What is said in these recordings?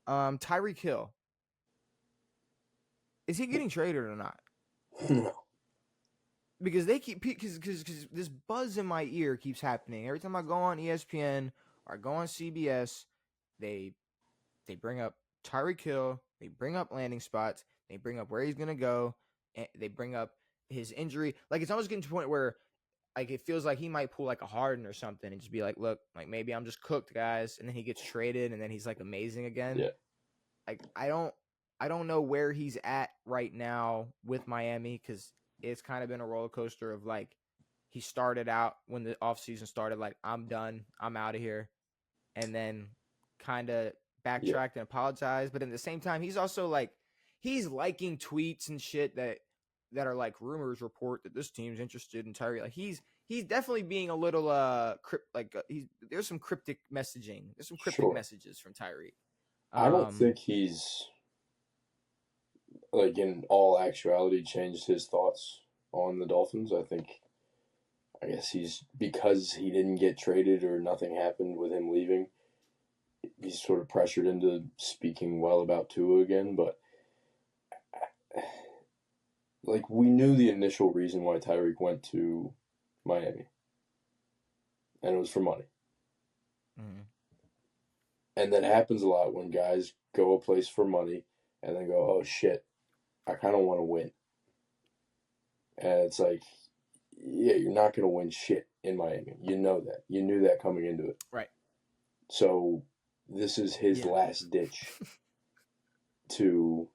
Tyreek Hill. Is he getting traded or not? No. Because they keep because this buzz in my ear keeps happening every time I go on ESPN or I go on CBS. They bring up Tyreek Hill. They bring up landing spots. They bring up where he's gonna go. And they bring up his injury. Like it's almost getting to a point where like it feels like he might pull like a Harden or something and just be like, look, like maybe I'm just cooked, guys, and then he gets traded and then he's like amazing again. Yeah. Like I don't know where he's at right now with Miami because it's kind of been a roller coaster of like he started out when the offseason started like I'm done, I'm out of here, and then kind of Yeah. backtracked and apologized, but at the same time he's also like he's liking tweets and shit that are like rumors report that this team's interested in Tyreek. Like he's definitely being a little there's some cryptic messaging. There's some cryptic Sure. messages from Tyreek. I don't think he's, like, in all actuality, changed his thoughts on the Dolphins. I guess because he didn't get traded or nothing happened with him leaving, he's sort of pressured into speaking well about Tua again. But, like, we knew the initial reason why Tyreek went to Miami, and it was for money. Mm-hmm. And that happens a lot when guys go a place for money and then go, oh shit, I kind of want to win. And it's like, yeah, you're not going to win shit in Miami. You know that. You knew that coming into it. Right. So this is his last ditch to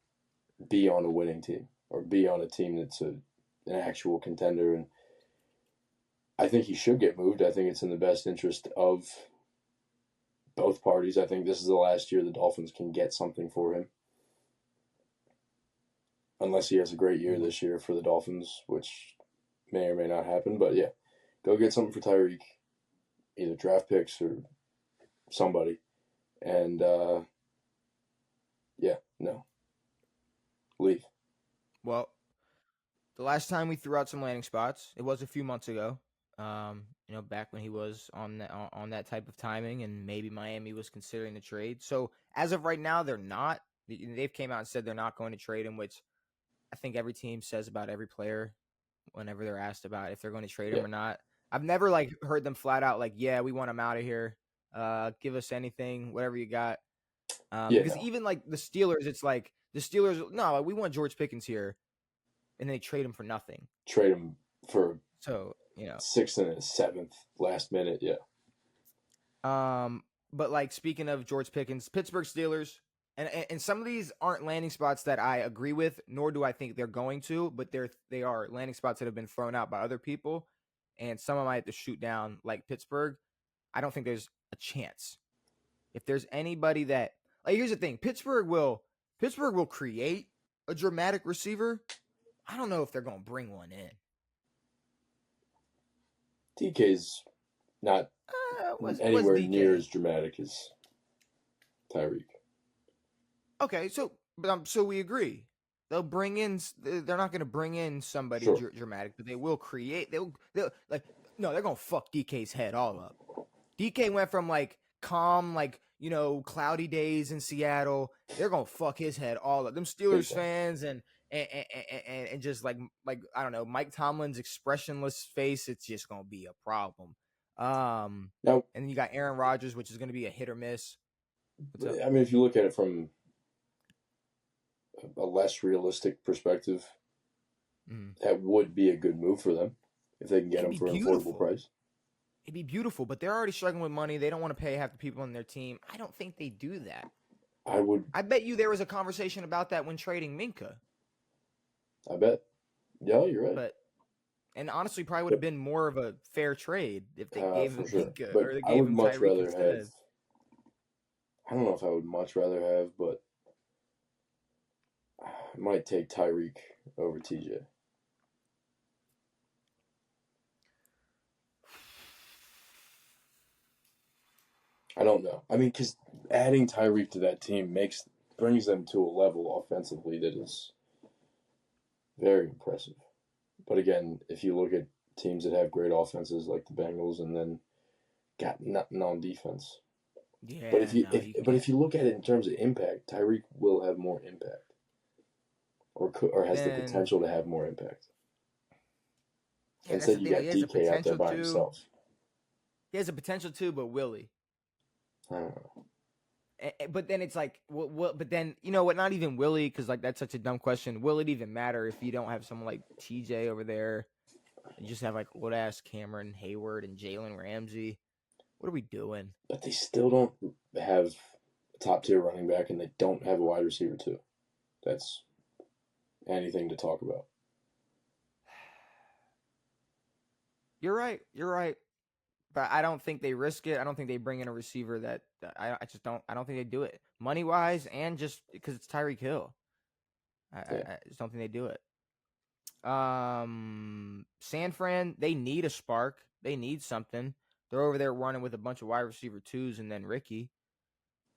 be on a winning team or be on a team that's an actual contender. And I think he should get moved. I think it's in the best interest of both parties. I think this is the last year the Dolphins can get something for him. Unless he has a great year this year for the Dolphins, which may or may not happen. But yeah, go get something for Tyreek, either draft picks or somebody. And leave. Well, the last time we threw out some landing spots, it was a few months ago. Back when he was on that type of timing, and maybe Miami was considering the trade. So as of right now, they're not. They've came out and said they're not going to trade him, which I think every team says about every player whenever they're asked about if they're going to trade him or not. I've never like heard them flat out like, yeah, we want him out of here. Give us anything, whatever you got. Because even like the Steelers, it's like the Steelers, no, we want George Pickens here, and they trade him for nothing. Trade him for 6th and a 7th last minute, yeah. But like speaking of George Pickens, Pittsburgh Steelers, and some of these aren't landing spots that I agree with, nor do I think they're going to, but they are landing spots that have been thrown out by other people, and some of them I have to shoot down, like Pittsburgh. I don't think there's a chance. If there's anybody that like, here's the thing: Pittsburgh will create a dramatic receiver. I don't know if they're going to bring one in. DK's not anywhere near as dramatic as Tyreek. Okay, so we agree. They'll bring in. They're not going to bring in somebody dramatic, but they will create. They'll like no. They're going to fuck DK's head all up. DK went from like calm, like cloudy days in Seattle. They're going to fuck his head all up. Them Steelers fans and just like I don't know, Mike Tomlin's expressionless face. It's just going to be a problem. And then you got Aaron Rodgers, which is going to be a hit or miss. I mean, if you look at it from a less realistic perspective, that would be a good move for them if they can get him for an affordable price. It'd be beautiful, but they're already struggling with money. They don't want to pay half the people on their team. I don't think they do that. I bet you there was a conversation about that when trading Minka. I bet. Yeah, you're right. And honestly, probably would have been more of a fair trade if they gave him Minka or they I gave would him much Tyreek rather instead. have. I don't know if I would much rather have, but I might take Tyreek over TJ. I don't know. I mean, because adding Tyreek to that team brings them to a level offensively that is very impressive. But again, if you look at teams that have great offenses like the Bengals and then got nothing on defense, Yeah, no, you But can't. if you look at it in terms of impact, Tyreek will have more impact, or has the Then potential to have more impact. yeah, that's Instead, the you thing. Like, got DK out there by himself. he has a potential too, but Willie. I don't know. But then it's like, what? But then you know what? Not even Willie, because like that's such a dumb question. Will it even matter if you don't have someone like TJ over there? You just have like old ass Cameron Hayward and Jalen Ramsey. What are we doing? But they still don't have a top tier running back, and they don't have a wide receiver too. That's anything to talk about. You're right. You're right. But I don't think they risk it. I don't think they bring in a receiver I just don't. I don't think they do it money wise and just because it's Tyreek Hill. Yeah. I just don't think they do it. San Fran, they need a spark. They need something. They're over there running with a bunch of wide receiver twos and then Ricky.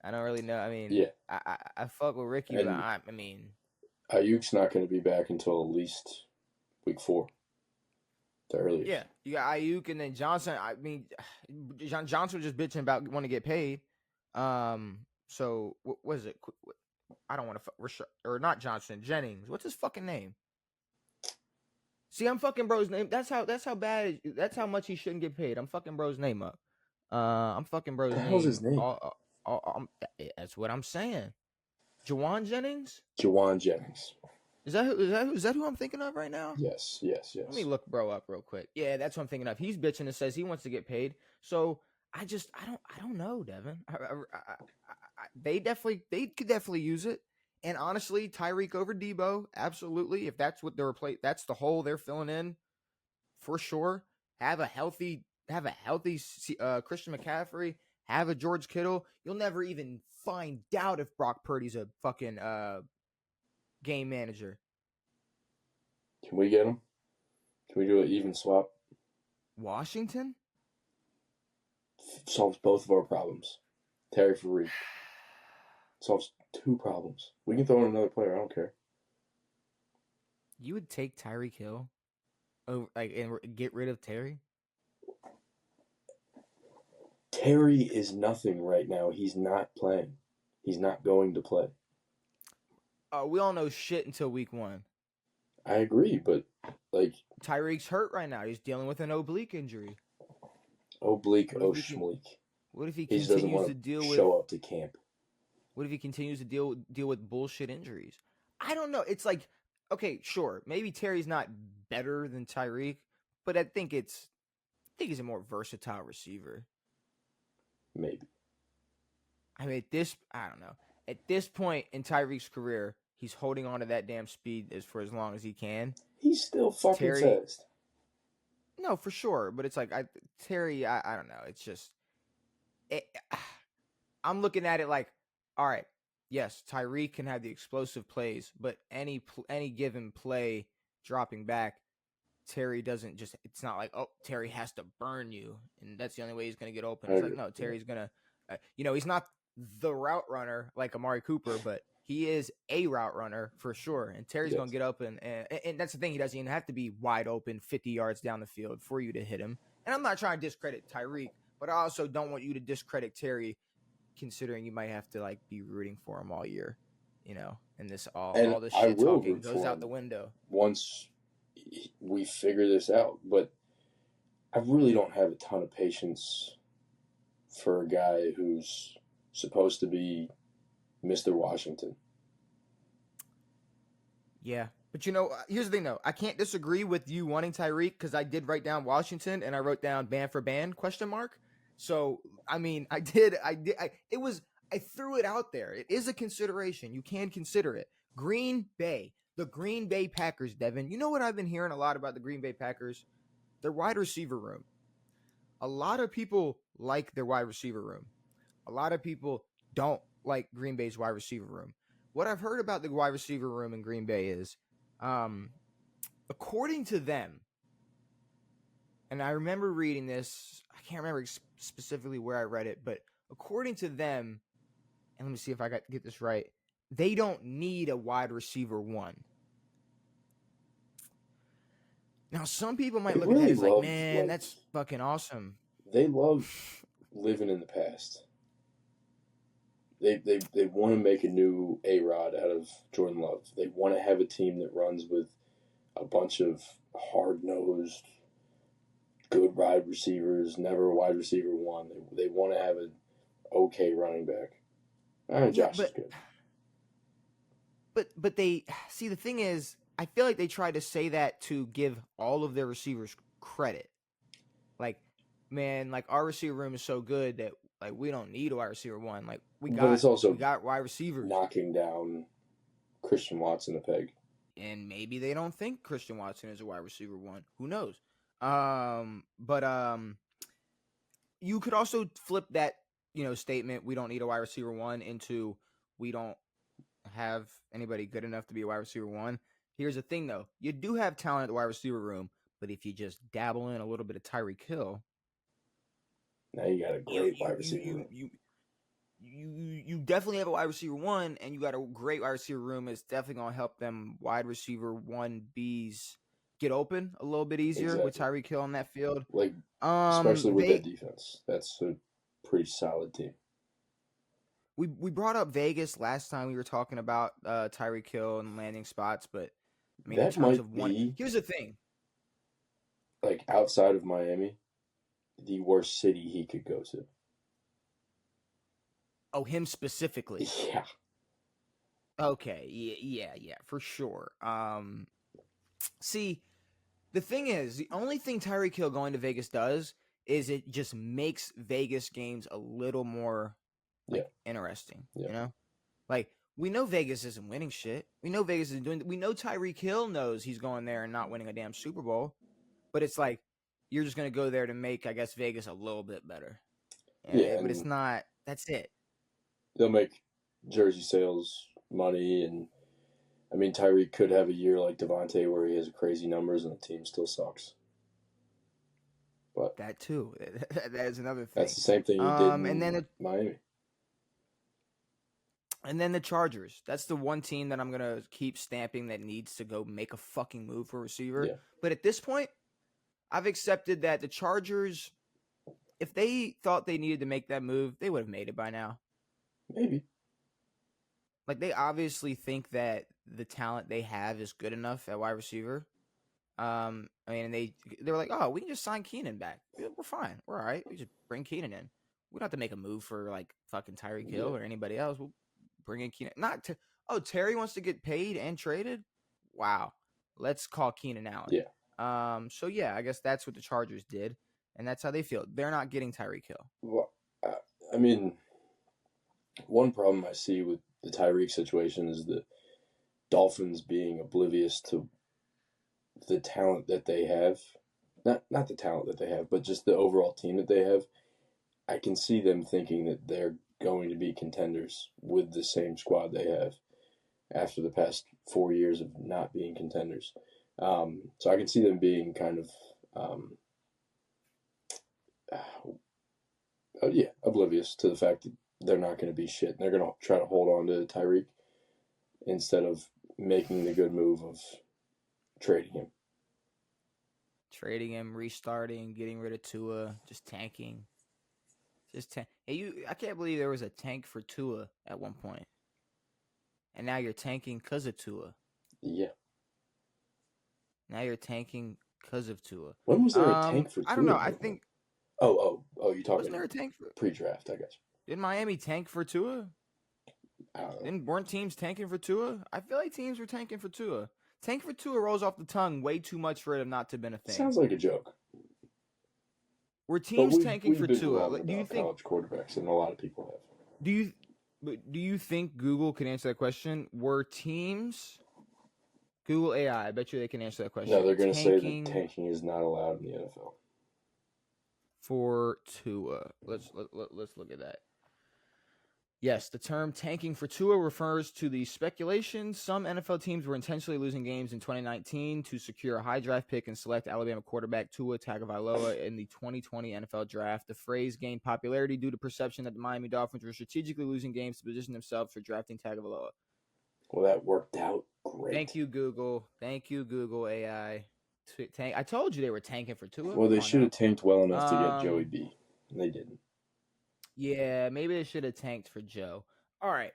I don't really know. I mean, Yeah. I fuck with Ricky, but And I mean, Ayuk's not going to be back until at least week 4, the yeah, earliest. you got Ayuk and then Johnson. I mean, Johnson was just bitching about wanting to get paid. So what was it? I don't want to or not Johnson Jennings. What's his fucking name? See, I'm fucking bro's name. That's how bad. That's how much he shouldn't get paid. I'm fucking bro's name up. I'm fucking What bro's the hell's his name. name? That's what I'm saying. Jawan Jennings. Jawan Jennings. Is that who I'm thinking of right now? Yes, yes, Let me yes. look bro up real quick. Yeah, that's what I'm thinking of. He's bitching and says he wants to get paid. So I don't know, Devin. They could definitely use it. And honestly, Tyreek over Debo, absolutely. If that's what that's the hole they're filling in for sure. Have a healthy Christian McCaffrey. Have a George Kittle. You'll never even find out if Brock Purdy's a fucking game manager. Can we get him? Can we do an even swap? Washington. Solves both of our problems. Terry for Reed. Solves 2 problems. We can throw in another player. I don't care. You would take Tyreek Hill over and get rid of Terry? Terry is nothing right now. He's not playing. He's not going to play. We all know shit until week 1. I agree, but like Tyreek's hurt right now. He's dealing with an oblique injury. oblique, What if he can? oblique. What if he He just doesn't continues want to to deal with? show up to camp. What if he continues to deal with bullshit injuries? I don't know. It's like, okay, sure, maybe Terry's not better than Tyreek, but I think he's a more versatile receiver. Maybe. I mean, I don't know. At this point in Tyreek's career, he's holding on to that damn speed for as long as he can. He's still fucking Terry, fast. no, for sure, but it's like Terry. I don't know. It's just it, I'm looking at it like, all right, yes, Tyreek can have the explosive plays, but any given play dropping back, Terry doesn't just. It's not like, oh, Terry has to burn you, and that's the only way he's going to get open. I It's like, agree. no, Terry's gonna, he's not the route runner like Amari Cooper, but he is a route runner for sure. And Terry's Yes. going to get open, and that's the thing. He doesn't even have to be wide open, 50 yards down the field for you to hit him. And I'm not trying to discredit Tyreek, but I also don't want you to discredit Terry, considering you might have to like be rooting for him all year, and this all this shit talking goes out the window once we figure this out. But I really don't have a ton of patience for a guy who's supposed to be Mr. Washington. Yeah. But here's the thing though. I can't disagree with you wanting Tyreek because I did write down Washington and I wrote down band for band ? So I mean, I threw it out there. It is a consideration. You can consider it. Green Bay, the Green Bay Packers, Devin. You know what I've been hearing a lot about the Green Bay Packers? Their wide receiver room. A lot of people like their wide receiver room. A lot of people don't like Green Bay's wide receiver room. What I've heard about the wide receiver room in Green Bay is, according to them, and I remember reading this, I can't remember specifically where I read it, but according to them, and let me see if I get this right, they don't need a wide receiver 1. Now, some people might look at that as like, man, that's fucking awesome. They love living in the past. they want to make a new A-Rod out of Jordan Love. They want to have a team that runs with a bunch of hard-nosed, good wide receivers, never a wide receiver one. They want to have an okay running back. Josh is good. But they see, the thing is, I feel like they tried to say that to give all of their receivers credit. Like, man, like our receiver room is so good that like we don't need a wide receiver one. Like we got wide receivers. Knocking down Christian Watson a peg. And maybe they don't think Christian Watson is a wide receiver one. Who knows? But you could also flip that, statement, we don't need a wide receiver one, into we don't have anybody good enough to be a wide receiver one. Here's the thing, though. You do have talent at the wide receiver room, but if you just dabble in a little bit of Tyreek Hill, now you got a great wide receiver. You definitely have a wide receiver one, and you got a great wide receiver room. It's definitely going to help them wide receiver 1Bs get open a little bit easier with Tyreek Hill on that field. Like, especially with that defense. That's a pretty solid team. We brought up Vegas last time we were talking about Tyreek Hill and landing spots, but I mean, that in terms of one, here's the thing. Like, outside of Miami, the worst city he could go to. Oh, him specifically? Yeah. Okay, yeah, for sure. See, the thing is, the only thing Tyreek Hill going to Vegas does is it just makes Vegas games a little more interesting. Yeah. Like, we know Vegas isn't winning shit. We know Vegas isn't doing. We know Tyreek Hill knows he's going there and not winning a damn Super Bowl. But it's like, you're just going to go there to make, I guess, Vegas a little bit better. Yeah, but it's not. That's it. They'll make jersey sales money, and I mean, Tyreek could have a year like Devontae where he has crazy numbers and the team still sucks. But that too. That is another thing. That's the same thing he did in Miami. And then the Chargers. That's the one team that I'm going to keep stamping that needs to go make a fucking move for a receiver. Yeah. But at this point, I've accepted that the Chargers, if they thought they needed to make that move, they would have made it by now. Maybe. Like, they obviously think that the talent they have is good enough at wide receiver. I mean, they were like, oh, we can just sign Keenan back. We're fine. We're all right. We just bring Keenan in. We don't have to make a move for, like, fucking Tyreek Hill or anybody else. We'll bring in Keenan. Terry wants to get paid and traded? Wow. Let's call Keenan Allen. Yeah. So, yeah, I guess that's what the Chargers did, and that's how they feel. They're not getting Tyreek Hill. Well, I mean, one problem I see with the Tyreek situation is the Dolphins being oblivious to the talent that they have. Not the talent that they have, but just the overall team that they have. I can see them thinking that they're going to be contenders with the same squad they have after the past 4 years of not being contenders. So I can see them being kind of, oblivious to the fact that they're not going to be shit. They're going to try to hold on to Tyreek instead of making the good move of trading him. Trading him, restarting, getting rid of Tua, just tanking. Hey, I can't believe there was a tank for Tua at one point. And now you're tanking because of Tua. Yeah. Now you're tanking because of Tua. When was there a tank for Tua? I don't know. I think. Oh, you're talking. Wasn't there a tank for pre-draft? I guess. Did Miami tank for Tua? I don't know. Weren't teams tanking for Tua? I feel like teams were tanking for Tua. Tank for Tua rolls off the tongue way too much for it not to have been a thing. Sounds like a joke. Were teams tanking for Tua? Do you think college quarterbacks, and a lot of people have? Do you think Google can answer that question? Were teams Google AI? I bet you they can answer that question. No, they're going to say that tanking is not allowed in the NFL. For Tua, let's look at that. Yes, the term tanking for Tua refers to the speculation some NFL teams were intentionally losing games in 2019 to secure a high draft pick and select Alabama quarterback Tua Tagovailoa in the 2020 NFL Draft. The phrase gained popularity due to perception that the Miami Dolphins were strategically losing games to position themselves for drafting Tagovailoa. Well, that worked out great. Thank you, Google. Thank you, Google AI. I told you they were tanking for Tua. Well, they should have tanked well enough to get Joey B. And they didn't. Yeah, maybe they should have tanked for Joe. All right.